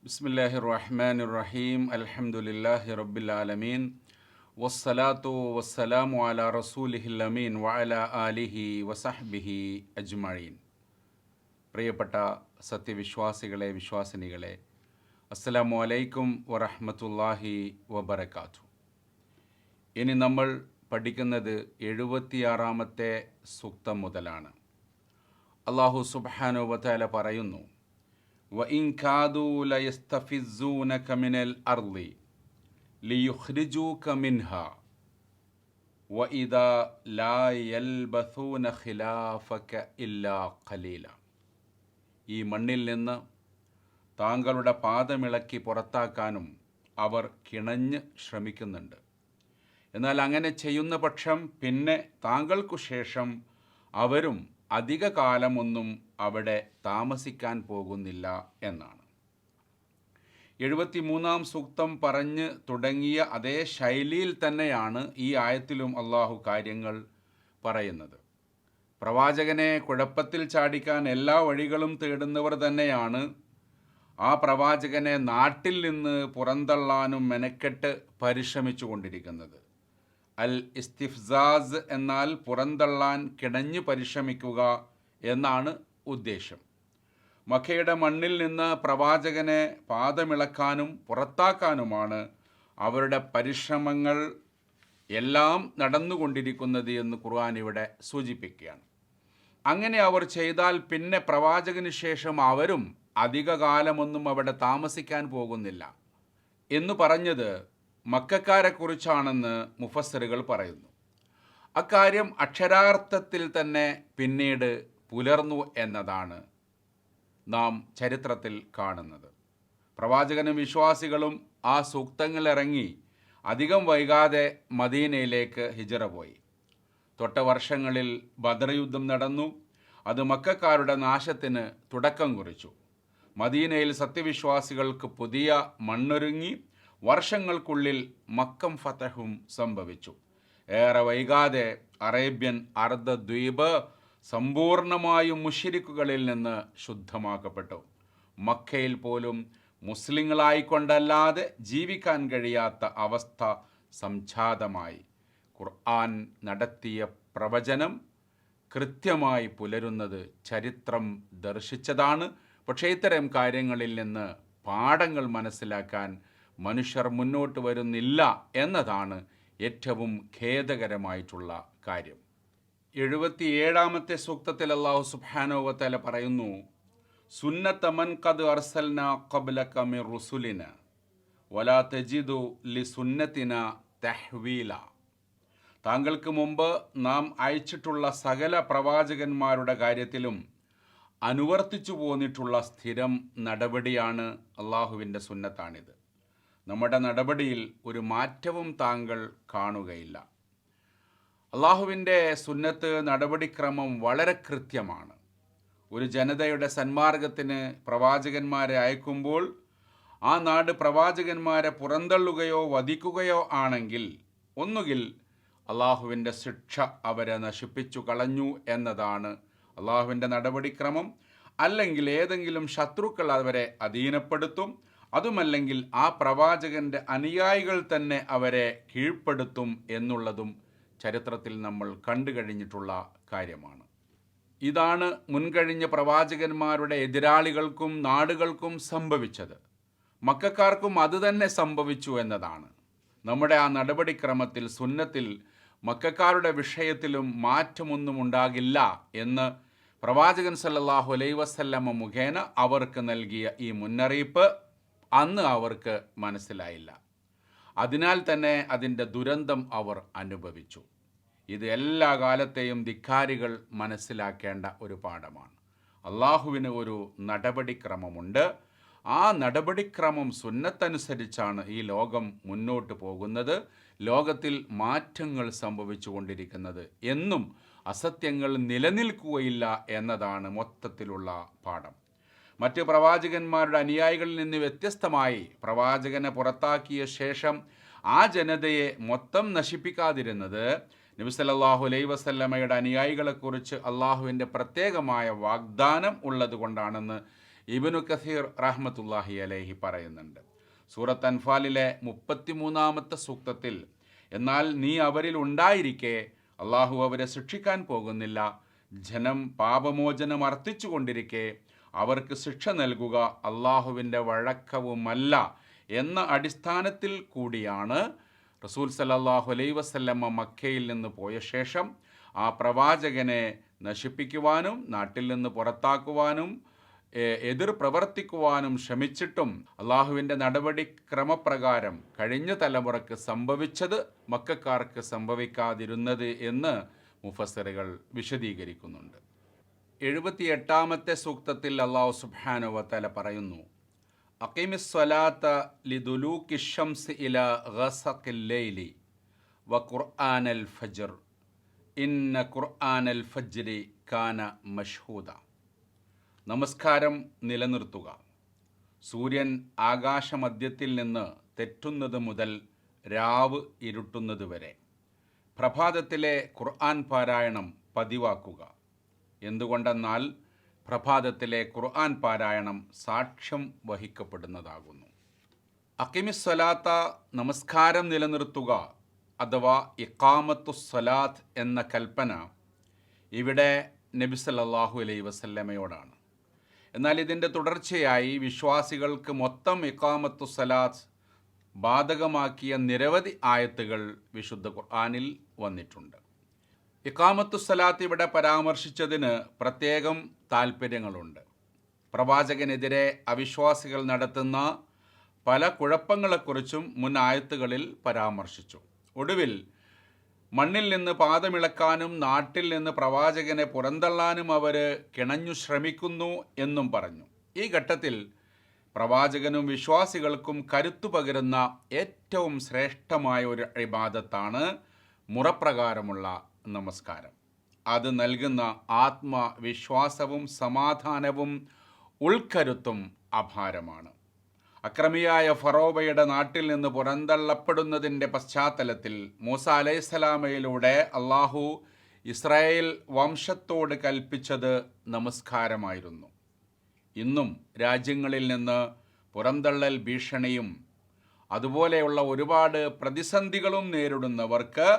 ബിസ്മില്ലാഹിർ റഹ്മാനിർ റഹീം അൽഹംദുലില്ലാഹി റബ്ബിൽ ആലമീൻ വസ്സലാത്തു വസ്സലാമു അലാ റസൂലിഹിൽ അമീൻ വഅലാ ആലിഹി വസഹ്ബിഹി അജ്മഈൻ. പ്രിയപ്പെട്ട സത്യവിശ്വാസികളെ, വിശ്വാസിനികളെ, അസ്സലാമു അലൈക്കും വറഹ്മത്തുള്ളാഹി വബറകാതുഹു. ഇനി നമ്മൾ പഠിക്കുന്നത് 76-ാമത്തെ സൂക്തം മുതലാണ്. അല്ലാഹു സുബ്ഹാനഹു വ തആല പറയുന്നു, وَإِنْ كَادُوا لَيَسْتَفِزُّونَكَ مِنَ الْأَرْضِ لِيُخْرِجُوكَ مِنْهَا وَإِذَا لَا يَلْبَثُونَ خِلَافَكَ إِلَّا قَلِيلًا. ഈ മണ്ണിൽ നിന്ന് താങ്കളുടെ പാദമിളക്കി പുറത്താക്കാനും അവർ കിണഞ്ഞ് ശ്രമിക്കുന്നുണ്ട്. എന്നാൽ അങ്ങനെ ചെയ്യുന്ന പക്ഷം പിന്നെ താങ്കൾക്കു ശേഷം അവരും അധിക കാലമൊന്നും അവിടെ താമസിക്കാൻ പോകുന്നില്ല എന്നാണ്. 73-ാം സൂക്തം പറഞ്ഞ് തുടങ്ങിയ അതേ ശൈലിയിൽ തന്നെയാണ് ഈ ആയത്തിലും അള്ളാഹു കാര്യങ്ങൾ പറയുന്നത്. പ്രവാചകനെ കുഴപ്പത്തിൽ ചാടിക്കാൻ എല്ലാ വഴികളും തേടുന്നവർ തന്നെയാണ് ആ പ്രവാചകനെ നാട്ടിൽ നിന്ന് പുറന്തള്ളാനും മെനക്കെട്ട് പരിശ്രമിച്ചു കൊണ്ടിരിക്കുന്നത്. അൽ ഇസ്തിഫ്സാസ് എന്നാൽ പുറന്തള്ളാൻ കിണഞ്ഞു പരിശ്രമിക്കുക എന്നാണ് ഉദ്ദേശം. മക്കയുടെ മണ്ണിൽ നിന്ന് പ്രവാചകനെ പാദമിളക്കാനും പുറത്താക്കാനുമാണ് അവരുടെ പരിശ്രമങ്ങൾ എല്ലാം നടന്നുകൊണ്ടിരിക്കുന്നത് എന്ന് ഖുർആൻ ഇവിടെ സൂചിപ്പിക്കുകയാണ്. അങ്ങനെ അവർ ചെയ്താൽ പിന്നെ പ്രവാചകന് ശേഷം അവരും അധിക കാലമൊന്നും അവിടെ താമസിക്കാൻ പോകുന്നില്ല എന്ന് പറഞ്ഞത് മക്കക്കാരെക്കുറിച്ചാണെന്ന് മുഫസ്സിറുകൾ പറയുന്നു. അക്കാര്യം അക്ഷരാർത്ഥത്തിൽ തന്നെ പിന്നീട് പുലർന്നു എന്നതാണ് നാം ചരിത്രത്തിൽ കാണുന്നത്. പ്രവാചകനും വിശ്വാസികളും ആ സൂക്തങ്ങൾ ഇറങ്ങി അധികം വൈകാതെ മദീനയിലേക്ക് ഹിജറ പോയി. തൊട്ട വർഷങ്ങളിൽ ബദർ യുദ്ധം നടന്നു. അത് മക്കക്കാരുടെ നാശത്തിന് തുടക്കം കുറിച്ചു. മദീനയിൽ സത്യവിശ്വാസികൾക്ക് പുതിയ മണ്ണൊരുങ്ങി വർഷങ്ങൾക്കുള്ളിൽ മക്കം ഫതഹും സംഭവിച്ചു. ഏറെ വൈകാതെ അറേബ്യൻ അർദ്ധദ്വീപ് സമ്പൂർണമായും മുശ്രിക്കുകളിൽ നിന്ന് ശുദ്ധമാക്കപ്പെട്ടു. മക്കയിൽ പോലും മുസ്ലിങ്ങളായിക്കൊണ്ടല്ലാതെ ജീവിക്കാൻ കഴിയാത്ത അവസ്ഥ സംജാതമായി. ഖുർആൻ നടത്തിയ പ്രവചനം കൃത്യമായി പുലരുന്നത് ചരിത്രം ദർശിച്ചതാണ്. പക്ഷേ ഇത്തരം കാര്യങ്ങളിൽ നിന്ന് പാഠങ്ങൾ മനസ്സിലാക്കാൻ മനുഷ്യർ മുന്നോട്ട് വരുന്നില്ല എന്നതാണ് ഏറ്റവും ഖേദകരമായിട്ടുള്ള കാര്യം. 77-ാമത്തെ സൂക്തത്തിൽ അല്ലാഹു സുബ്ഹാനഹു വ തആല പറയുന്നു, സുന്നത മൻ ഖദ് അർസൽനാ ഖബ്ലക മിർ റുസുലിന വലാ തജിദു ലിസുന്നതിന തഹ്വീല. താങ്കൾക്ക് മുമ്പ് നാം അയച്ചിട്ടുള്ള സകല പ്രവാചകന്മാരുടെ കാര്യത്തിലും അനുവർത്തിച്ചു പോന്നിട്ടുള്ള സ്ഥിരം നടപടിയാണ് അള്ളാഹുവിൻ്റെ സുന്നത്താണിത്. നമ്മുടെ നടപടിയിൽ ഒരു മാറ്റവും താങ്കൾ കാണുകയില്ല. അള്ളാഹുവിൻ്റെ സുന്നത്ത് നടപടിക്രമം വളരെ കൃത്യമാണ്. ഒരു ജനതയുടെ സന്മാർഗത്തിന് പ്രവാചകന്മാരെ അയക്കുമ്പോൾ ആ നാട് പ്രവാചകന്മാരെ പുറന്തള്ളുകയോ വധിക്കുകയോ ആണെങ്കിൽ ഒന്നുകിൽ അള്ളാഹുവിൻ്റെ ശിക്ഷ അവരെ നശിപ്പിച്ചു കളഞ്ഞു എന്നതാണ് അള്ളാഹുവിൻ്റെ നടപടിക്രമം, അല്ലെങ്കിൽ ഏതെങ്കിലും ശത്രുക്കൾ അവരെ അധീനപ്പെടുത്തും, അതുമല്ലെങ്കിൽ ആ പ്രവാചകൻ്റെ അനുയായികൾ തന്നെ അവരെ കീഴ്പ്പെടുത്തും എന്നുള്ളതും ചരിത്രത്തിൽ നമ്മൾ കണ്ടു കഴിഞ്ഞിട്ടുള്ള കാര്യമാണ്. ഇതാണ് മുൻകഴിഞ്ഞ പ്രവാചകന്മാരുടെ എതിരാളികൾക്കും നാടുകൾക്കും സംഭവിച്ചത്. മക്കക്കാർക്കും അതുതന്നെ സംഭവിച്ചു എന്നതാണ്. നമ്മുടെ ആ നടപടിക്രമത്തിൽ, സുന്നത്തിൽ മക്കക്കാരുടെ വിഷയത്തിലും മാറ്റമൊന്നും ഉണ്ടാകില്ല എന്ന് പ്രവാചകൻ സല്ലല്ലാഹു അലൈഹി വസല്ലമ മുഖേന അവർക്ക് നൽകിയ ഈ മുന്നറിയിപ്പ് അന്ന് അവർക്ക് മനസ്സിലായില്ല. അതിനാൽ തന്നെ അതിൻ്റെ ദുരന്തം അവർ അനുഭവിച്ചു. ഇത് എല്ലാ കാലത്തെയും ധിക്കാരികൾ മനസ്സിലാക്കേണ്ട ഒരു പാഠമാണ്. അള്ളാഹുവിന് ഒരു നടപടിക്രമമുണ്ട്. ആ നടപടിക്രമം സുന്നത്തനുസരിച്ചാണ് ഈ ലോകം മുന്നോട്ട് പോകുന്നത്. ലോകത്തിൽ മാറ്റങ്ങൾ സംഭവിച്ചു കൊണ്ടിരിക്കുന്നത്. എന്നും അസത്യങ്ങൾ നിലനിൽക്കുകയില്ല എന്നതാണ് മൊത്തത്തിലുള്ള പാഠം. മറ്റ് പ്രവാചകന്മാരുടെ അനുയായികളിൽ നിന്ന് വ്യത്യസ്തമായി പ്രവാചകനെ പുറത്താക്കിയ ശേഷം ആ ജനതയെ മൊത്തം നശിപ്പിക്കാതിരുന്നത് നബി സല്ലല്ലാഹു അലൈഹി വസല്ലമയുടെ അനുയായികളെക്കുറിച്ച് അള്ളാഹുവിൻ്റെ പ്രത്യേകമായ വാഗ്ദാനം ഉള്ളത് കൊണ്ടാണെന്ന് ഇബ്നു കസീർ റഹ്മത്തുള്ളാഹി അലൈഹി പറയുന്നുണ്ട്. സൂറത്ത് അൻഫാലിലെ 33-ാമത്തെ സൂക്തത്തിൽ, എന്നാൽ നീ അവരിൽ ഉണ്ടായിരിക്കെ അള്ളാഹു അവരെ ശിക്ഷിക്കാൻ പോകുന്നില്ല, ജനം പാപമോചനം അർത്ഥിച്ചുകൊണ്ടിരിക്കെ അവർക്ക് ശിക്ഷ നൽകുക അള്ളാഹുവിൻ്റെ വഴക്കവുമല്ല എന്ന അടിസ്ഥാനത്തിൽ കൂടിയാണ് റസൂൽ സല്ലല്ലാഹു അലൈഹി വസല്ലമ മക്കയിൽ നിന്ന് പോയ ശേഷം ആ പ്രവാചകനെ നശിപ്പിക്കുവാനും നാട്ടിൽ നിന്ന് പുറത്താക്കുവാനും എതിർ പ്രവർത്തിക്കുവാനും ശ്രമിച്ചിട്ടും അള്ളാഹുവിൻ്റെ നടപടിക്രമപ്രകാരം കഴിഞ്ഞ തലമുറക്ക് സംഭവിച്ചത് മക്കക്കാർക്ക് സംഭവിക്കാതിരുന്നത് എന്ന് മുഫസ്സിറുകൾ വിശദീകരിക്കുന്നുണ്ട്. 78-ാമത്തെ സൂക്തത്തിൽ അള്ളാഹു സുബ്ഹാനഹു വതആല പറയുന്നു, അഖീമിസ്സലാത്ത ലിദുലൂക്കി ശംസ് ഇലാ ഗസഖിൽ ലൈലി വ ഖുർആനൽ ഫജ്ർ ഇന്ന ഖുർആനൽ ഫജ്രി കാന മഷ്ഹൂദ. നമസ്കാരം നിലനിർത്തുക സൂര്യൻ ആകാശമധ്യത്തിൽ നിന്ന് തെറ്റുന്നത് മുതൽ രാവ് ഇരുട്ടുന്നത് വരെ. പ്രഭാതത്തിലെ ഖുർആൻ പാരായണം പതിവാക്കുക. എന്തുകൊണ്ടെന്നാൽ പ്രഭാതത്തിലെ ഖുർആൻ പാരായണം സാക്ഷ്യം വഹിക്കപ്പെടുന്നതാകുന്നു. അഖീമിസ്സലാത്ത നമസ്കാരം നിലനിർത്തുക അഥവാ ഇഖാമത്തുസ്സലാത്ത് എന്ന കൽപ്പന ഇവിടെ നബി സല്ലല്ലാഹു അലൈഹി വസല്ലമയോടാണ്. എന്നാൽ ഇതിൻ്റെ തുടർച്ചയായി വിശ്വാസികൾക്ക് മൊത്തം ഇഖാമത്തുസ്സലാത്ത് ബാധകമാക്കിയ നിരവധി ആയത്തുകൾ വിശുദ്ധ ഖുർആനിൽ വന്നിട്ടുണ്ട്. ഇഖാമത്തുസ്സലാത്ത് ഇവിടെ പരാമർശിച്ചതിന് പ്രത്യേകം താൽപ്പര്യങ്ങളുണ്ട്. പ്രവാചകനെതിരെ അവിശ്വാസികൾ നടത്തുന്ന പല കുഴപ്പങ്ങളെക്കുറിച്ചും മുൻ ആയത്തുകളിൽ പരാമർശിച്ചു. ഒടുവിൽ മണ്ണിൽ നിന്ന് പാദമിളക്കാനും നാട്ടിൽ നിന്ന് പ്രവാചകനെ പുറന്തള്ളാനും അവർ കിണഞ്ഞു ശ്രമിക്കുന്നു എന്നും പറഞ്ഞു. ഈ ഘട്ടത്തിൽ പ്രവാചകനും വിശ്വാസികൾക്കും കരുത്തു പകരുന്ന ഏറ്റവും ശ്രേഷ്ഠമായ ഒരു ഇബാദത്താണ് മുറപ്രകാരമുള്ള നമസ്കാരം. അത് നൽകുന്ന ആത്മവിശ്വാസവും സമാധാനവും ഉൾക്കരുത്തും അപാരമാണ്. അക്രമിയായ ഫറോവയുടെ നാട്ടിൽ നിന്ന് പുറന്തള്ളപ്പെടുന്നതിൻ്റെ പശ്ചാത്തലത്തിൽ മൂസ അലൈഹിസ്സലാമയിലൂടെ അള്ളാഹു ഇസ്രായേൽ വംശത്തോട് കൽപ്പിച്ചത് നമസ്കാരമായിരുന്നു. ഇന്നും രാജ്യങ്ങളിൽ നിന്ന് പുറന്തള്ളൽ ഭീഷണിയും അതുപോലെയുള്ള ഒരുപാട് പ്രതിസന്ധികളും നേരിടുന്നവർക്ക്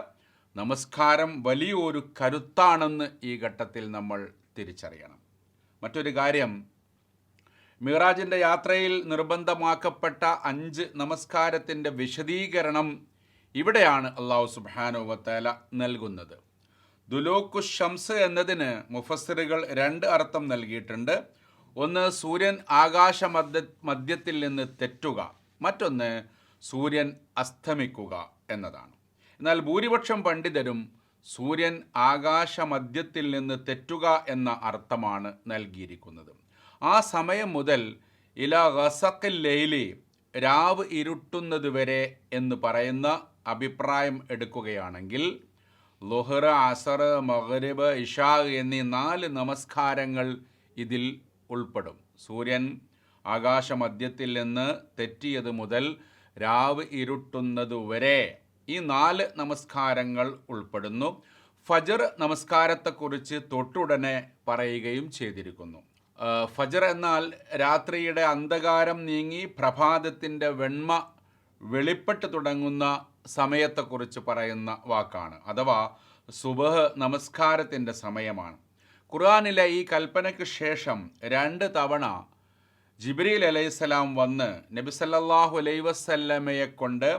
നമസ്കാരം വലിയൊരു കരുത്താണെന്ന് ഈ ഘട്ടത്തിൽ നമ്മൾ തിരിച്ചറിയണം. മറ്റൊരു കാര്യം, മിറാജിൻ്റെ യാത്രയിൽ നിർബന്ധമാക്കപ്പെട്ട 5 നമസ്കാരത്തിൻ്റെ വിശദീകരണം ഇവിടെയാണ് അള്ളാഹു സുബ്ഹാനഹു വതആല നൽകുന്നത്. ദുലൂഖു ശംസ് എന്നതിന് മുഫസ്സിറുകൾ 2 അർത്ഥം നൽകിയിട്ടുണ്ട്. ഒന്ന്, സൂര്യൻ മധ്യത്തിൽ നിന്ന് തെറ്റുക. മറ്റൊന്ന്, സൂര്യൻ അസ്തമിക്കുക എന്നതാണ്. എന്നാൽ ഭൂരിപക്ഷം പണ്ഡിതരും സൂര്യൻ ആകാശമധ്യത്തിൽ നിന്ന് തെറ്റുക എന്ന അർത്ഥമാണ് നൽകിയിരിക്കുന്നത്. ആ സമയം മുതൽ ഇലാ ഗസഖിൽ ലൈലി, രാവ് ഇരുട്ടുന്നതുവരെ എന്ന് പറയുന്ന അഭിപ്രായം എടുക്കുകയാണെങ്കിൽ ളുഹർ, അസർ, മഗ്രിബ്, ഇശാ എന്നീ 4 നമസ്കാരങ്ങൾ ഇതിൽ ഉൾപ്പെടും. സൂര്യൻ ആകാശമധ്യത്തിൽ നിന്ന് തെറ്റിയത് മുതൽ രാവ് ഇരുട്ടുന്നതുവരെ ഈ 4 നമസ്കാരങ്ങൾ ഉൾപ്പെടുന്നു. ഫജ്ർ നമസ്കാരത്തെക്കുറിച്ച് തൊട്ടുടനെ പറയുകയും ചെയ്തിരിക്കുന്നു. ഫജ്ർ എന്നാൽ രാത്രിയുടെ അന്ധകാരം നീങ്ങി പ്രഭാതത്തിൻ്റെ വെണ്മ വെളിപ്പെട്ട് തുടങ്ങുന്ന സമയത്തെക്കുറിച്ച് പറയുന്ന വാക്കാണ്. അഥവാ സുബഹ് നമസ്കാരത്തിൻ്റെ സമയമാണ്. ഖുർആനിലെ ഈ കൽപ്പനയ്ക്ക് ശേഷം 2 തവണ ജിബ്രീൽ അലൈഹിസ്സലാം വന്ന് നബി സല്ലല്ലാഹു അലൈഹി വസല്ലമയെ കൊണ്ട്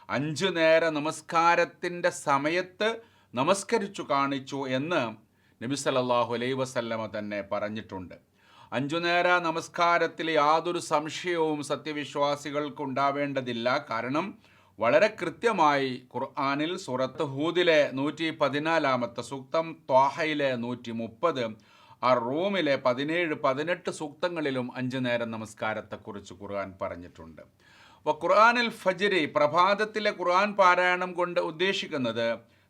5 നേര നമസ്കാരത്തിൻ്റെ സമയത്ത് നമസ്കരിച്ചു കാണിച്ചു എന്ന് നബി സല്ലല്ലാഹു അലൈഹി വസല്ലമ തന്നെ പറഞ്ഞിട്ടുണ്ട്. 5 നേര നമസ്കാരത്തിൽ യാതൊരു സംശയവും സത്യവിശ്വാസികൾക്ക് ഉണ്ടാവേണ്ടതില്ല. കാരണം വളരെ കൃത്യമായി ഖുർആനിൽ സൂറത്ത് ഹൂദിലെ 114-ാമത്തെ സൂക്തം, ത്വാഹയിലെ 130, റൂമിലെ 17-18 സൂക്തങ്ങളിലും 5 നേരം നമസ്കാരത്തെക്കുറിച്ച് ഖുർആൻ പറഞ്ഞിട്ടുണ്ട്. അപ്പോൾ ഖുർആനിൽ ഫജ്രി, പ്രഭാതത്തിലെ ഖുർആൻ പാരായണം കൊണ്ട് ഉദ്ദേശിക്കുന്നത്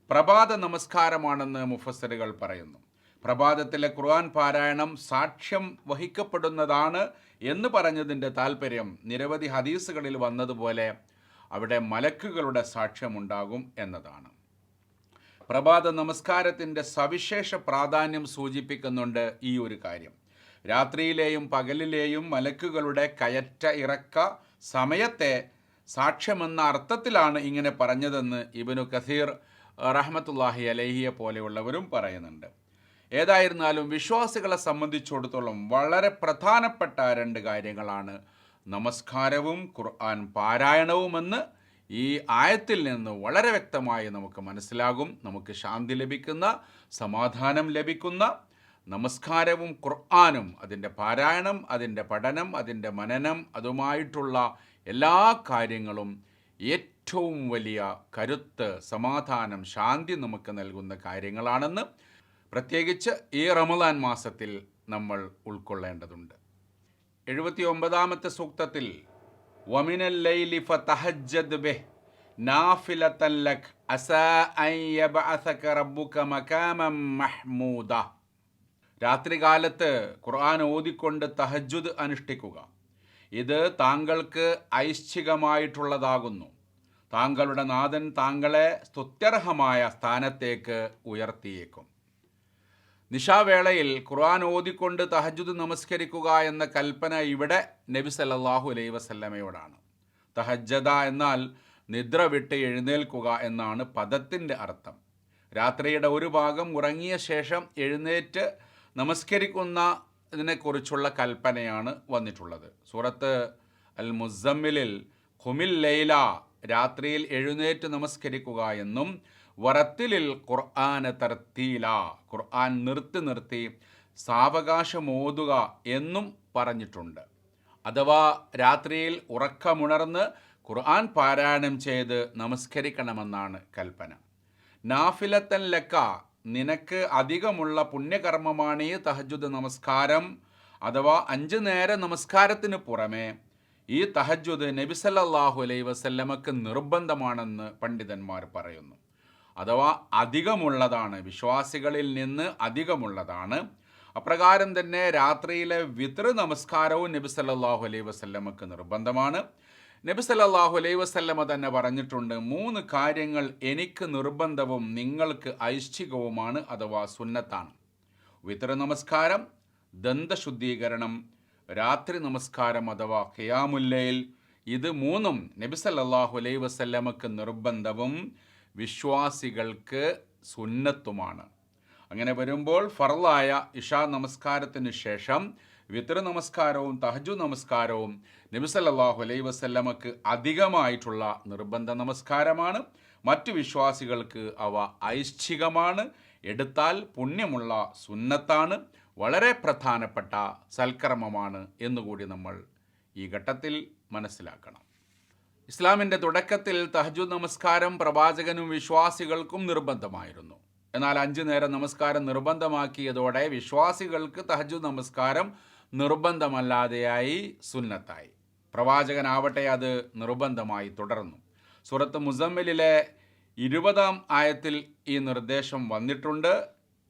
പ്രഭാത നമസ്കാരമാണെന്ന് മുഫസ്സിറുകൾ പറയുന്നു. പ്രഭാതത്തിലെ ഖുർആൻ പാരായണം സാക്ഷ്യം വഹിക്കപ്പെടുന്നതാണ് എന്ന് പറഞ്ഞതിൻ്റെ താല്പര്യം നിരവധി ഹദീസുകളിൽ വന്നതുപോലെ അവിടെ മലക്കുകളുടെ സാക്ഷ്യമുണ്ടാകും എന്നതാണ്. പ്രഭാത നമസ്കാരത്തിൻ്റെ സവിശേഷ പ്രാധാന്യം സൂചിപ്പിക്കുന്നുണ്ട് ഈ ഒരു കാര്യം. രാത്രിയിലെയും പകലിലെയും മലക്കുകളുടെ കയറ്റ ഇറക്ക സമയത്തെ സാക്ഷ്യമെന്ന അർത്ഥത്തിലാണ് ഇങ്ങനെ പറഞ്ഞതെന്ന് ഇബ്നു കസീർ റഹ്മത്തുള്ളാഹി അലൈഹിയെ പോലെയുള്ളവരും പറയുന്നുണ്ട്. ഏതായിരുന്നാലും വിശ്വാസികളെ സംബന്ധിച്ചിടത്തോളം വളരെ പ്രധാനപ്പെട്ട രണ്ട് കാര്യങ്ങളാണ് നമസ്കാരവും ഖുർആൻ പാരായണവുമെന്ന് ഈ ആയത്തിൽ നിന്ന് വളരെ വ്യക്തമായി നമുക്ക് മനസ്സിലാകും. നമുക്ക് ശാന്തി ലഭിക്കുന്ന, സമാധാനം ലഭിക്കുന്ന നമസ്കാരവും ഖുർആനും അതിൻ്റെ പാരായണം, അതിൻ്റെ പഠനം, അതിൻ്റെ മനനം, അതുമായിട്ടുള്ള എല്ലാ കാര്യങ്ങളും ഏറ്റവും വലിയ കരുത്ത്, സമാധാനം, ശാന്തി നമുക്ക് നൽകുന്ന കാര്യങ്ങളാണെന്ന് പ്രത്യേകിച്ച് ഈ റമദാൻ മാസത്തിൽ നമ്മൾ ഉൾക്കൊള്ളേണ്ടതുണ്ട്. 79-ാമത്തെ സൂക്തത്തിൽ വമിനൽ ലൈലി ഫതഹജ്ജദ് ബിഹി നാഫിലതൻ ലക അസാ അൻ യബ്അസക റബ്ബുക മഖാമൻ മഹ്മൂദ. രാത്രികാലത്ത് ഖുർആൻ ഓതിക്കൊണ്ട് തഹജ്ജുദ് അനുഷ്ഠിക്കുക. ഇത് താങ്കൾക്ക് ഐച്ഛികമായിട്ടുള്ളതാകുന്നു. താങ്കളുടെ നാഥൻ താങ്കളെ സ്തുത്യർഹമായ സ്ഥാനത്തേക്ക് ഉയർത്തിയേക്കും. നിശാവേളയിൽ ഖുർആൻ ഓതിക്കൊണ്ട് തഹജ്ജുദ് നമസ്കരിക്കുക എന്ന കൽപ്പന ഇവിടെ നബി സല്ലല്ലാഹു അലൈഹി വസല്ലമയോടാണ്. തഹജ്ജദ എന്നാൽ നിദ്ര വിട്ട് എഴുന്നേൽക്കുക എന്നാണ് പദത്തിൻ്റെ അർത്ഥം. രാത്രിയുടെ ഒരു ഭാഗം ഉറങ്ങിയ ശേഷം എഴുന്നേറ്റ് നമസ്കരിക്കുന്നതിനെക്കുറിച്ചുള്ള കൽപ്പനയാണ് വന്നിട്ടുള്ളത്. സൂറത്ത് അൽ മുസമ്മിലിൽ ഖുമിൽ ലൈല, രാത്രിയിൽ എഴുന്നേറ്റ് നമസ്കരിക്കുക എന്നും വറത്തിലിൽ ഖുർആന തർത്തീല, ഖുർആൻ നിർത്തി സാവകാശമോതുക എന്നും പറഞ്ഞിട്ടുണ്ട്. അഥവാ രാത്രിയിൽ ഉറക്കമുണർന്ന് ഖുർആൻ പാരായണം ചെയ്ത് നമസ്കരിക്കണമെന്നാണ് കൽപ്പന. നാഫിലത്തൻ ലക്ക, നിനക്ക് അധികമുള്ള പുണ്യകർമ്മമാണ് ഈ തഹജ്ജുദ് നമസ്കാരം. അഥവാ 5 നേര നമസ്കാരത്തിന് പുറമെ ഈ തഹജ്ജുദ് നബി സല്ലല്ലാഹു അലൈഹി വസല്ലമക്ക് നിർബന്ധമാണെന്ന് പണ്ഡിതന്മാർ പറയുന്നു. അഥവാ അധികമുള്ളതാണ്, വിശ്വാസികളിൽ നിന്ന് അധികമുള്ളതാണ്. അപ്രകാരം തന്നെ രാത്രിയിലെ വിത്ർ നമസ്കാരവും നബി സല്ലല്ലാഹു അലൈഹി വസല്ലമക്ക് നിർബന്ധമാണ്. നബി സല്ലല്ലാഹു അലൈഹി വസല്ലമ തന്നെ പറഞ്ഞിട്ടുണ്ട്, 3 കാര്യങ്ങൾ എനിക്ക് നിർബന്ധവും നിങ്ങൾക്ക് ഐച്ഛികവുമാണ്, അഥവാ സുന്നത്താണ്. വിത്ർ നമസ്കാരം, ദന്തശുദ്ധീകരണം, രാത്രി നമസ്കാരം അഥവാ ഖിയാമുൽ ലൈൽ. ഇത് 3ഉം നബി സല്ലല്ലാഹു അലൈഹി വസല്ലമക്ക് നിർബന്ധവും വിശ്വാസികൾക്ക് സുന്നത്തുമാണ്. അങ്ങനെ വരുമ്പോൾ ഫർളായ ഇശാ നമസ്കാരത്തിന് ശേഷം വിത്ർ നമസ്കാരവും തഹജ്ജുദ് നമസ്കാരവും നബി സല്ലല്ലാഹു അലൈഹി വസല്ലമക്ക് അധികമായിട്ടുള്ള നിർബന്ധ നമസ്കാരമാണ്. മറ്റു വിശ്വാസികൾക്ക് അവ ഐച്ഛികമാണ്, എടുത്താൽ പുണ്യമുള്ള സുന്നത്താണ്, വളരെ പ്രധാനപ്പെട്ട സൽക്കർമ്മമാണ് എന്നുകൂടി നമ്മൾ ഈ ഘട്ടത്തിൽ മനസ്സിലാക്കണം. ഇസ്ലാമിൻ്റെ തുടക്കത്തിൽ തഹജ്ജുദ് നമസ്കാരം പ്രവാചകനും വിശ്വാസികൾക്കും നിർബന്ധമായിരുന്നു. എന്നാൽ 5 നേരം നമസ്കാരം നിർബന്ധമാക്കിയതോടെ വിശ്വാസികൾക്ക് തഹജ്ജുദ് നമസ്കാരം നിർബന്ധമല്ലാതെയായി, സുന്നത്തായി. പ്രവാചകനാവട്ടെ അത് നിർബന്ധമായി തുടർന്നു. സൂറത്ത് മുസമ്മിലിലെ 20-ാം ആയത്തിൽ ഈ നിർദ്ദേശം വന്നിട്ടുണ്ട്.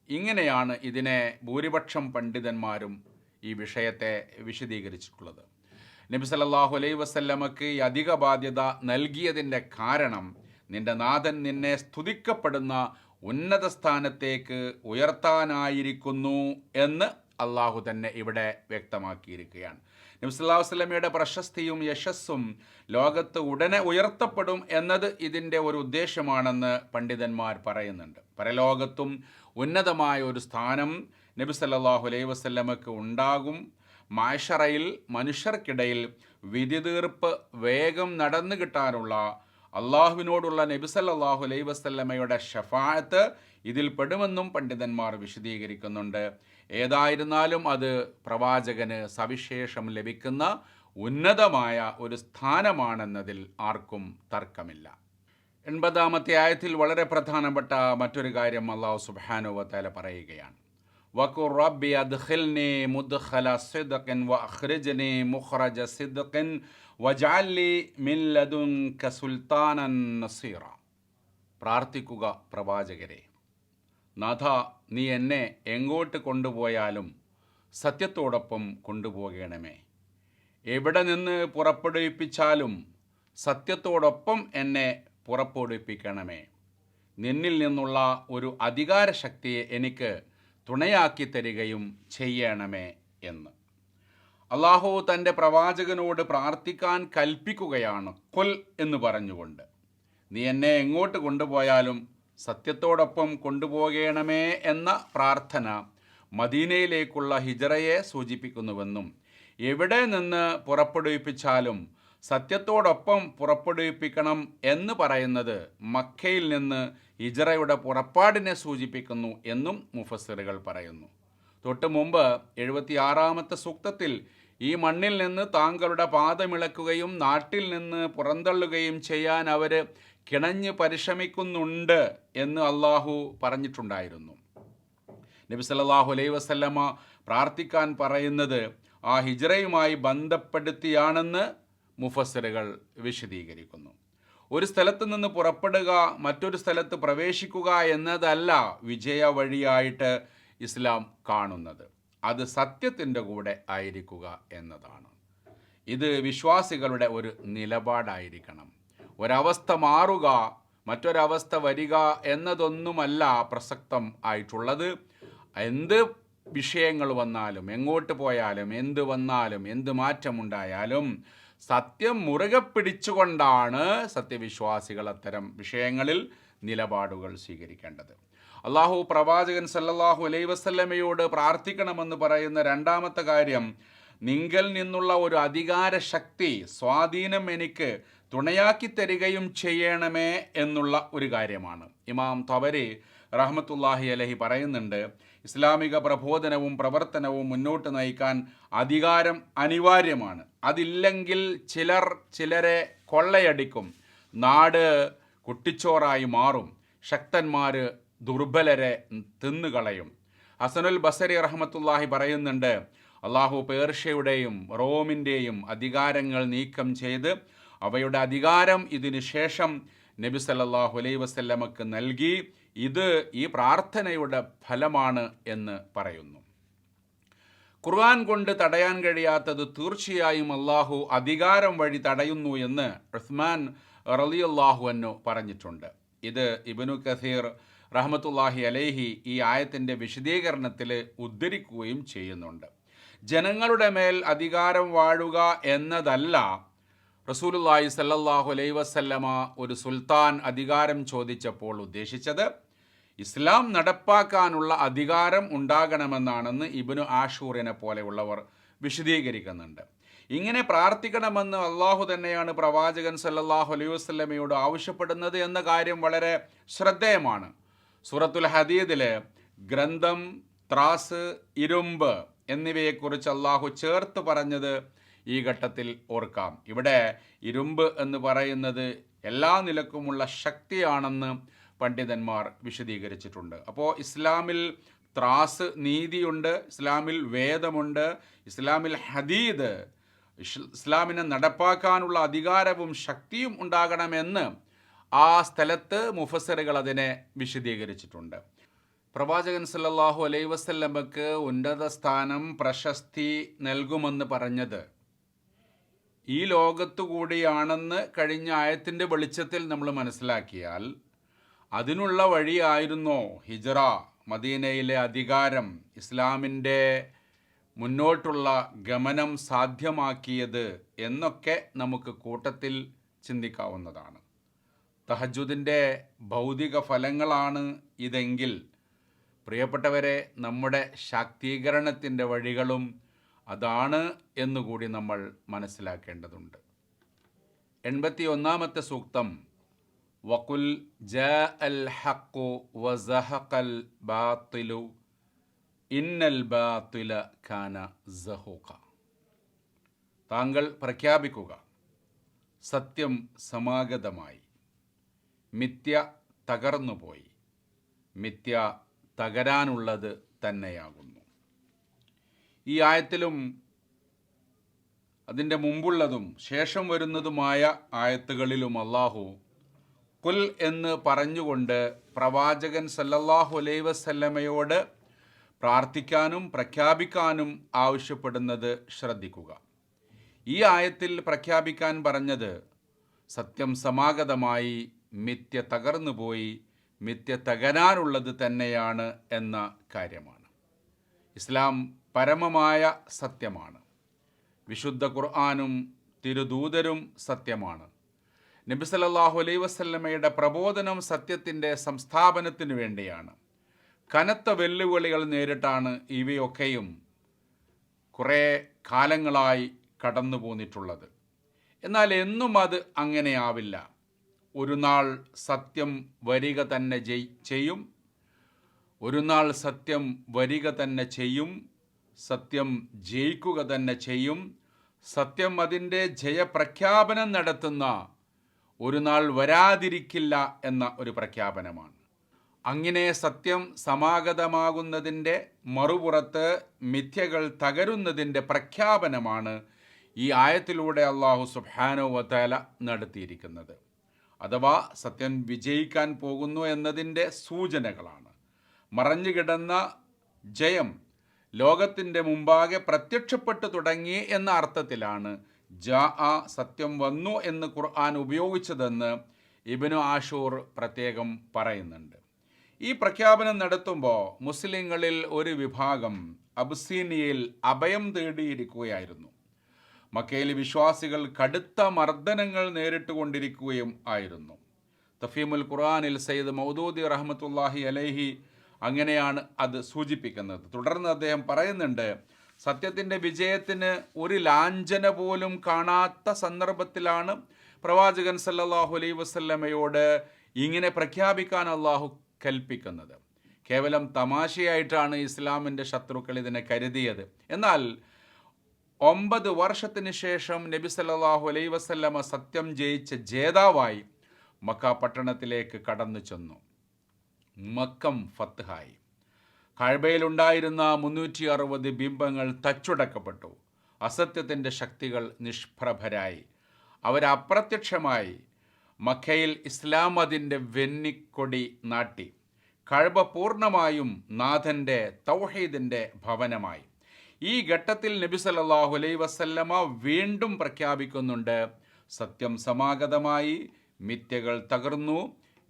ഇങ്ങനെയാണ് ഇതിനെ ഭൂരിപക്ഷം പണ്ഡിതന്മാരും ഈ വിഷയത്തെ വിശദീകരിച്ചിട്ടുള്ളത്. നബി സല്ലല്ലാഹു അലൈഹി വസല്ലമക്ക് ഈ അധിക ബാധ്യത നൽകിയതിൻ്റെ കാരണം നിന്റെ നാഥൻ നിന്നെ സ്തുതിക്കപ്പെടുന്ന ഉന്നത സ്ഥാനത്തേക്ക് ഉയർത്താനായിരിക്കുന്നു എന്ന് അള്ളാഹു തന്നെ ഇവിടെ വ്യക്തമാക്കിയിരിക്കുകയാണ്. നബി സല്ലല്ലാഹു അലൈഹി വസല്ലമയുടെ പ്രശസ്തിയും യശസ്സും ലോകത്ത് ഉടനെ ഉയർത്തപ്പെടും എന്നത് ഇതിൻ്റെ ഒരു ഉദ്ദേശമാണെന്ന് പണ്ഡിതന്മാർ പറയുന്നുണ്ട്. പരലോകത്തും ഉന്നതമായ ഒരു സ്ഥാനം നബി സല്ലല്ലാഹു അലൈഹി വസല്ലമക്ക് ഉണ്ടാകും. മാശറയിൽ മനുഷ്യർക്കിടയിൽ വിധി തീർപ്പ് വേഗം നടന്നു കിട്ടാനുള്ള അള്ളാഹുവിനോടുള്ള നബി സല്ലല്ലാഹു അലൈഹി വസല്ലമയുടെ ഷഫാഅത്ത് ഇതിൽ പെടുമെന്നും പണ്ഡിതന്മാർ വിശദീകരിക്കുന്നുണ്ട്. ഏതായിരുന്നാലും അത് പ്രവാചകന് സവിശേഷം ലഭിക്കുന്ന ഉന്നതമായ ഒരു സ്ഥാനമാണെന്നതിൽ ആർക്കും തർക്കമില്ല. 80-ാമത്തെ ആയത്തിൽ വളരെ പ്രധാനപ്പെട്ട മറ്റൊരു കാര്യം അല്ലാഹു സുബ്ഹാനഹു വ തആല പറയുകയാണ്. വഖുർ റബ്ബി അദ്ഖിൽനി മുദ്ഖല സിദ്ഖിൻ വഅഖ്രിജ്നി മുഖ്റജ സിദ്ഖിൻ വജഅൽനി മിൻ ലദുൻക സുൽത്താനൻ നസീറ. പ്രാർത്ഥിക്കുക പ്രവാചകരെ, നാഥ, നീ എന്നെ എങ്ങോട്ട് കൊണ്ടുപോയാലും സത്യത്തോടൊപ്പം കൊണ്ടുപോകണമേ. എവിടെ നിന്ന് പുറപ്പെടുവിപ്പിച്ചാലും സത്യത്തോടൊപ്പം എന്നെ പുറപ്പെടുവിപ്പിക്കണമേ. നിന്നിൽ നിന്നുള്ള ഒരു അധികാരശക്തിയെ എനിക്ക് തുണയാക്കി തരികയും ചെയ്യണമേ എന്ന്. അള്ളാഹു തൻ്റെ പ്രവാചകനോട് പ്രാർത്ഥിക്കാൻ കൽപ്പിക്കുകയാണ് ഖുൽ എന്ന് പറഞ്ഞുകൊണ്ട്. നീ എന്നെ എങ്ങോട്ട് കൊണ്ടുപോയാലും സത്യത്തോടൊപ്പം കൊണ്ടുപോകണമേ എന്ന പ്രാർത്ഥന മദീനയിലേക്കുള്ള ഹിജറയെ സൂചിപ്പിക്കുന്നുവെന്നും എവിടെ നിന്ന് പുറപ്പെടുവിപ്പിച്ചാലും സത്യത്തോടൊപ്പം പുറപ്പെടുവിപ്പിക്കണം എന്ന് പറയുന്നത് മക്കയിൽ നിന്ന് ഹിജറയുടെ പുറപ്പാടിനെ സൂചിപ്പിക്കുന്നു എന്നും മുഫസ്സിറുകൾ പറയുന്നു. തൊട്ട് മുമ്പ് 76-ാമത്തെ സൂക്തത്തിൽ ഈ മണ്ണിൽ നിന്ന് താങ്കളുടെ പാദമിളക്കുകയും നാട്ടിൽ നിന്ന് പുറന്തള്ളുകയും ചെയ്യാൻ അവർ കിണഞ്ഞ് പരിശ്രമിക്കുന്നുണ്ട് എന്ന് അള്ളാഹു പറഞ്ഞിട്ടുണ്ടായിരുന്നു. നബി സല്ലല്ലാഹു അലൈഹി വസല്ലമ പ്രാർത്ഥിക്കാൻ പറയുന്നത് ആ ഹിജ്റയുമായി ബന്ധപ്പെടുത്തിയാണെന്ന് മുഫസ്സിറുകൾ വിശദീകരിക്കുന്നു. ഒരു സ്ഥലത്ത് നിന്ന് പുറപ്പെടുക മറ്റൊരു സ്ഥലത്ത് പ്രവേശിക്കുക എന്നതല്ല വിജയ വഴിയായിട്ട് ഇസ്ലാം കാണുന്നത്. അത് സത്യത്തിൻ്റെ കൂടെ ആയിരിക്കുക എന്നതാണ്. ഇത് വിശ്വാസികളുടെ ഒരു നിലപാടായിരിക്കണം. ഒരവസ്ഥ മാറുക മറ്റൊരവസ്ഥ വരിക എന്നതൊന്നുമല്ല പ്രസക്തം ആയിട്ടുള്ളത്. എന്ത് വിഷയങ്ങൾ വന്നാലും എങ്ങോട്ട് പോയാലും എന്ത് വന്നാലും എന്ത് മാറ്റമുണ്ടായാലും സത്യം മുറുകെ പിടിച്ചുകൊണ്ടാണ് സത്യവിശ്വാസികൾ അത്തരം വിഷയങ്ങളിൽ നിലപാടുകൾ സ്വീകരിക്കേണ്ടത്. അള്ളാഹു പ്രവാചകൻ സല്ലല്ലാഹു അലൈഹി വസല്ലമയോട് പ്രാർത്ഥിക്കണമെന്ന് പറയുന്ന രണ്ടാമത്തെ കാര്യം നിങ്കൽ നിന്നുള്ള ഒരു അധികാര ശക്തി സ്വാധീനം എനിക്ക് തുണയാക്കി തരികയും ചെയ്യണമേ എന്നുള്ള ഒരു കാര്യമാണ്. ഇമാം തബരി റഹ്മത്തുള്ളാഹി അലൈഹി പറയുന്നുണ്ട്, ഇസ്ലാമിക പ്രബോധനവും പ്രവർത്തനവും മുന്നോട്ട് നയിക്കാൻ അധികാരം അനിവാര്യമാണ്. അതില്ലെങ്കിൽ ചിലരെ കൊള്ളയടിക്കും, നാട് കുട്ടിച്ചോറായി മാറും, ശക്തന്മാർ ദുർബലരെ തിന്നുകളയും. ഹസനുൽ ബസരി റഹ്മത്തുള്ളാഹി പറയുന്നുണ്ട്, അള്ളാഹു പേർഷ്യയുടെയും റോമിൻ്റെയും അധികാരങ്ങൾ നീക്കം ചെയ്ത് അവയുടെ അധികാരം ഇതിനു ശേഷം നബി സല്ലല്ലാഹു അലൈഹി വസല്ലമക്ക് നൽകി. ഇത് ഈ പ്രാർത്ഥനയുടെ ഫലമാണ് എന്ന് പറയുന്നു. ഖുർആൻ കൊണ്ട് തടയാൻ കഴിയാത്തത് തീർച്ചയായും അള്ളാഹു അധികാരം വഴി തടയുന്നു എന്ന് ഉസ്മാൻ റളിയല്ലാഹു അൻഹു പറഞ്ഞിട്ടുണ്ട്. ഇത് ഇബ്നു കസീർ റഹ്മത്തുള്ളാഹി അലൈഹി ഈ ആയത്തിൻ്റെ വിശദീകരണത്തിൽ ഉദ്ധരിക്കുകയും ചെയ്യുന്നുണ്ട്. ജനങ്ങളുടെ മേൽ അധികാരം വാഴുക എന്നതല്ല റസൂലുള്ളാഹി സല്ലല്ലാഹു അലൈഹി വസല്ലമ ഒരു സുൽത്താൻ അധികാരം ചോദിച്ചപ്പോൾ ഉദ്ദേശിച്ചത് ഇസ്ലാം നടപ്പാക്കാനുള്ള അധികാരം ഉണ്ടാകണമെന്നാണെന്ന് ഇബ്നു ആഷൂറിനെ പോലെയുള്ളവർ വിശദീകരിക്കുന്നുണ്ട്. ഇങ്ങനെ പ്രാർത്ഥിക്കണമെന്ന് അള്ളാഹു തന്നെയാണ് പ്രവാചകൻ സല്ലല്ലാഹു അലൈഹി വസല്ലമയോട് ആവശ്യപ്പെടുന്നത് എന്ന കാര്യം വളരെ ശ്രദ്ധേയമാണ്. സൂറത്തുൽ ഹദീദിൽ ഗ്രന്ഥം, ത്രാസ്, ഇരുമ്പ് എന്നിവയെക്കുറിച്ച് അള്ളാഹു ചേർത്ത് പറഞ്ഞത് ഈ ഘട്ടത്തിൽ ഓർക്കാം. ഇവിടെ ഇരുമ്പ് എന്ന് പറയുന്നത് എല്ലാ നിലക്കുമുള്ള ശക്തിയാണെന്ന് പണ്ഡിതന്മാർ വിശദീകരിച്ചിട്ടുണ്ട്. അപ്പോൾ ഇസ്ലാമിൽ ത്രാസ് നീതിയുണ്ട്, ഇസ്ലാമിൽ വേദമുണ്ട്, ഇസ്ലാമിൽ ഹദീദ്, ഇസ്ലാമിനെ നടപ്പാക്കാനുള്ള അധികാരവും ശക്തിയും ഉണ്ടാകണമെന്ന് ആ സ്ഥലത്ത് മുഫസ്സിറുകൾ അതിനെ വിശദീകരിച്ചിട്ടുണ്ട്. പ്രവാചകൻ സല്ലല്ലാഹു അലൈഹി വസല്ലമക്ക് ഉന്നത സ്ഥാനം, പ്രശസ്തി നൽകുമെന്ന് പറഞ്ഞത് ഈ ലോകത്തുകൂടിയാണെന്ന് കഴിഞ്ഞ ആയത്തിൻ്റെ വെളിച്ചത്തിൽ നമ്മൾ മനസ്സിലാക്കിയാൽ അതിനുള്ള വഴിയായിരുന്നോ ഹിജ്റ, മദീനയിലെ അധികാരം, ഇസ്ലാമിൻ്റെ മുന്നോട്ടുള്ള ഗമനം സാധ്യമാക്കിയത് എന്നൊക്കെ നമുക്ക് കൂട്ടത്തിൽ ചിന്തിക്കാവുന്നതാണ്. തഹജ്ജുദിൻ്റെ ഭൗതിക ഫലങ്ങളാണ് ഇതെങ്കിൽ പ്രിയപ്പെട്ടവരെ, നമ്മുടെ ശാക്തീകരണത്തിൻ്റെ വഴികളും അതാണ് എന്നുകൂടി നമ്മൾ മനസ്സിലാക്കേണ്ടതുണ്ട്. 81-ാമത്തെ സൂക്തം വഖുൽ ജാഅൽ ഹഖു വസഹഖൽ ബാത്തിലു ഇന്നൽ ബാത്തില കാന സഹൂഖ. താങ്കൾ പ്രഖ്യാപിക്കുക, സത്യം സമാഗതമായി, മിഥ്യ തകർന്നുപോയി, മിഥ്യ തകരാനുള്ളത് തന്നെയാകുന്നു. ഈ ആയത്തിലും അതിൻ്റെ മുമ്പുള്ളതും ശേഷം വരുന്നതുമായ ആയത്തുകളിലും അള്ളാഹു കുൽ എന്ന് പറഞ്ഞുകൊണ്ട് പ്രവാചകൻ സല്ലല്ലാഹു അലൈഹി വസല്ലമയോട് പ്രാർത്ഥിക്കാനും പ്രഖ്യാപിക്കാനും ആവശ്യപ്പെടുന്നത് ശ്രദ്ധിക്കുക. ഈ ആയത്തിൽ പ്രഖ്യാപിക്കാൻ പറഞ്ഞത് സത്യം സമാഗതമായി, മിഥ്യ തകർന്നുപോയി, മിഥ്യ തകരാനുള്ളത് തന്നെയാണ് എന്ന കാര്യമാണ്. ഇസ്ലാം പരമമായ സത്യമാണ്. വിശുദ്ധ ഖുർആനും തിരുദൂതരും സത്യമാണ്. നബി സല്ലല്ലാഹു അലൈഹി വസല്ലമയുടെ പ്രബോധനം സത്യത്തിൻ്റെ സംസ്ഥാപനത്തിന് വേണ്ടിയാണ്. കനത്ത വെല്ലുവിളികൾ നേരിട്ടാണ് ഇവയൊക്കെയും കുറേ കാലങ്ങളായി കടന്നു പോന്നിട്ടുള്ളത്. എന്നാൽ എന്നും അത് അങ്ങനെയാവില്ല. ഒരു നാൾ സത്യം വരിക തന്നെ ചെയ്യും. ഒരു നാൾ സത്യം വരിക തന്നെ ചെയ്യും. സത്യം ജയിക്കുക തന്നെ ചെയ്യും. സത്യം അതിൻ്റെ ജയപ്രഖ്യാപനം നടത്തുന്ന ഒരു നാൾ വരാതിരിക്കില്ല എന്ന ഒരു പ്രഖ്യാപനമാണ്. അങ്ങനെ സത്യം സമാഗതമാകുന്നതിൻ്റെ മറുപുറത്ത് മിഥ്യകൾ തകരുന്നതിൻ്റെ പ്രഖ്യാപനമാണ് ഈ ആയത്തിലൂടെ അല്ലാഹു സുബ്ഹാനഹു വ തആല നടത്തിയിരിക്കുന്നത്. അഥവാ സത്യം വിജയിക്കാൻ പോകുന്നു എന്നതിൻ്റെ സൂചനകളാണ്. മറഞ്ഞുകിടന്ന ജയം ലോകത്തിൻ്റെ മുമ്പാകെ പ്രത്യക്ഷപ്പെട്ടു തുടങ്ങി എന്ന അർത്ഥത്തിലാണ് സത്യം വന്നു എന്ന് ഖുർആൻ ഉപയോഗിച്ചതെന്ന് ഇബ്നു ആഷൂർ പ്രത്യേകം പറയുന്നുണ്ട്. ഈ പ്രഖ്യാപനം നടത്തുമ്പോൾ മുസ്ലിങ്ങളിൽ ഒരു വിഭാഗം അബിസീനിയയിൽ അഭയം തേടിയിരിക്കുകയായിരുന്നു. മക്കയിൽ വിശ്വാസികൾ കടുത്ത മർദ്ദനങ്ങൾ നേരിട്ടുകൊണ്ടിരിക്കുകയും ആയിരുന്നു. തഫീമുൽ ഖുർആനിൽ സയ്യിദ് മൗദൂദി റഹ്മത്തുള്ളാഹി അലൈഹി അങ്ങനെയാണ് അത് സൂചിപ്പിക്കുന്നത്. തുടർന്ന് അദ്ദേഹം പറയുന്നുണ്ട്, സത്യത്തിൻ്റെ വിജയത്തിന് ഒരു ലാഞ്ചന പോലും കാണാത്ത സന്ദർഭത്തിലാണ് പ്രവാചകൻ സല്ലല്ലാഹു അലൈഹി വസല്ലമയോട് ഇങ്ങനെ പ്രഖ്യാപിക്കാൻ അള്ളാഹു കൽപ്പിക്കുന്നത്. കേവലം തമാശയായിട്ടാണ് ഇസ്ലാമിൻ്റെ ശത്രുക്കൾ ഇതിനെ കരുതിയത്. എന്നാൽ 9 വർഷത്തിന് ശേഷം നബി സല്ലല്ലാഹു അലൈഹി വസല്ലമ സത്യം ജയിച്ച ജേതാവായി മക്ക പട്ടണത്തിലേക്ക് കടന്നു ചെന്നു. മക്കം ഫത്ഹായി. കഅബയിലുണ്ടായിരുന്ന 360 ബിംബങ്ങൾ തച്ചുടക്കപ്പെട്ടു. അസത്യത്തിൻ്റെ ശക്തികൾ നിഷ്പ്രഭരായി. അവരപ്രത്യക്ഷമായി. മക്കയിൽ ഇസ്ലാം അതിൻ്റെ വെന്നിക്കൊടി നാട്ടി. കഅബ പൂർണ്ണമായും നാഥൻ്റെ തൗഹീദിൻ്റെ ഭവനമായി. ഈ ഘട്ടത്തിൽ നബി സല്ലല്ലാഹു അലൈഹി വസല്ലമ വീണ്ടും പ്രഖ്യാപിക്കുന്നുണ്ട്, സത്യം സമാഗതമായി, മിഥ്യകൾ തകർന്നു,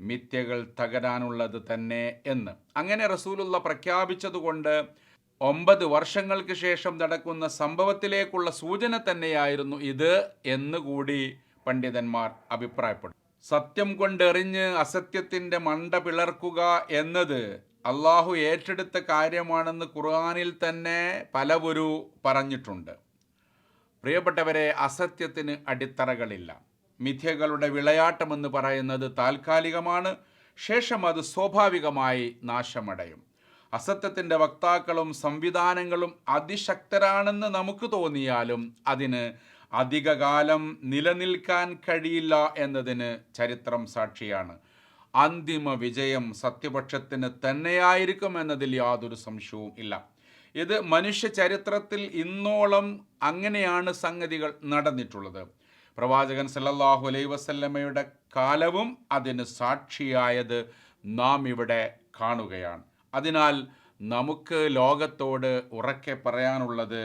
മിഥ്യകൾ തകരാനുള്ളത് തന്നെ എന്ന്. അങ്ങനെ റസൂലുള്ള പ്രഖ്യാപിച്ചതുകൊണ്ട് 9 വർഷങ്ങൾക്ക് ശേഷം നടക്കുന്ന സംഭവത്തിലേക്കുള്ള സൂചന തന്നെയായിരുന്നു ഇത് എന്നുകൂടി പണ്ഡിതന്മാർ അഭിപ്രായപ്പെട്ടു. സത്യം കൊണ്ടെറിഞ്ഞ് അസത്യത്തിൻ്റെ മണ്ട പിളർക്കുക എന്നത് അള്ളാഹു ഏറ്റെടുത്ത കാര്യമാണെന്ന് ഖുർആനിൽ തന്നെ പലവരു പറഞ്ഞിട്ടുണ്ട്. പ്രിയപ്പെട്ടവരെ, അസത്യത്തിന് അടിത്തറകളില്ല. മിഥ്യകളുടെ വിളയാട്ടമെന്ന് പറയുന്നത് താൽക്കാലികമാണ്. ശേഷം അത് സ്വാഭാവികമായി നാശമടയും. അസത്യത്തിൻ്റെ വക്താക്കളും സംവിധാനങ്ങളും അതിശക്തരാണെന്ന് നമുക്ക് തോന്നിയാലും അതിന് അധികകാലം നിലനിൽക്കാൻ കഴിയില്ല എന്നതിന് ചരിത്രം സാക്ഷിയാണ്. അന്തിമ വിജയം സത്യപക്ഷത്തിന് തന്നെയായിരിക്കും എന്നതിൽ യാതൊരു സംശയവും ഇല്ല. ഇത് മനുഷ്യ ചരിത്രത്തിൽ ഇന്നോളം അങ്ങനെയാണ് സംഗതികൾ നടന്നിട്ടുള്ളത്. പ്രവാചകൻ സല്ലല്ലാഹു അലൈഹി വസല്ലമയുടെ കാലവും അതിന് സാക്ഷിയായത് നാം ഇവിടെ കാണുകയാണ്. അതിനാൽ നമുക്ക് ലോകത്തോട് ഉറക്കെ പറയാനുള്ളത്,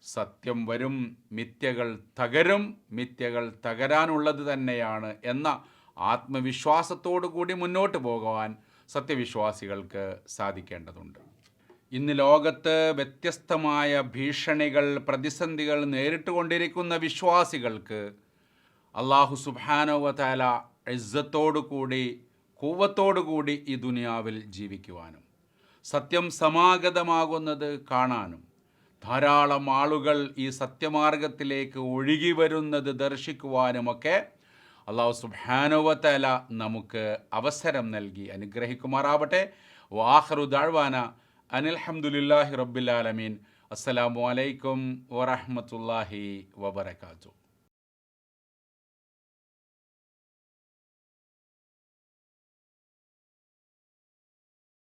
സത്യം വരും, മിഥ്യകൾ തകരും, മിഥ്യകൾ തകരാനുള്ളത് തന്നെയാണ് എന്ന ആത്മവിശ്വാസത്തോടു കൂടി മുന്നോട്ട് പോകുവാൻ സത്യവിശ്വാസികൾക്ക് സാധിക്കേണ്ടതുണ്ട്. ഇന്ന് ലോകത്ത് വ്യത്യസ്തമായ ഭീഷണികൾ, പ്രതിസന്ധികൾ നേരിട്ടുകൊണ്ടിരിക്കുന്ന വിശ്വാസികൾക്ക് അല്ലാഹു സുബ്ഹാനഹു വ തആല ഇസ്സത്തോടു കൂടി, ഖുവ്വത്തോടു കൂടി ഈ ദുനിയാവിൽ ജീവിക്കുവാനും സത്യം സമാഗതമാകുന്നത് കാണാനും ധാരാളം ആളുകൾ ഈ സത്യമാർഗത്തിലേക്ക് ഒഴുകി വരുന്നത് ദർശിക്കുവാനുമൊക്കെ അല്ലാഹു സുബ്ഹാനഹു വ തആല നമുക്ക് അവസരം നൽകി അനുഗ്രഹിക്കുമാറാവട്ടെ. വആഖിറു ദഅ്വാന അനിൽ ഹംദുലില്ലാഹി റബ്ബിൽ ആലമീൻ. അസ്സലാമു അലൈക്കും വറഹ്മത്തുള്ളാഹി വബറകാതുഹു.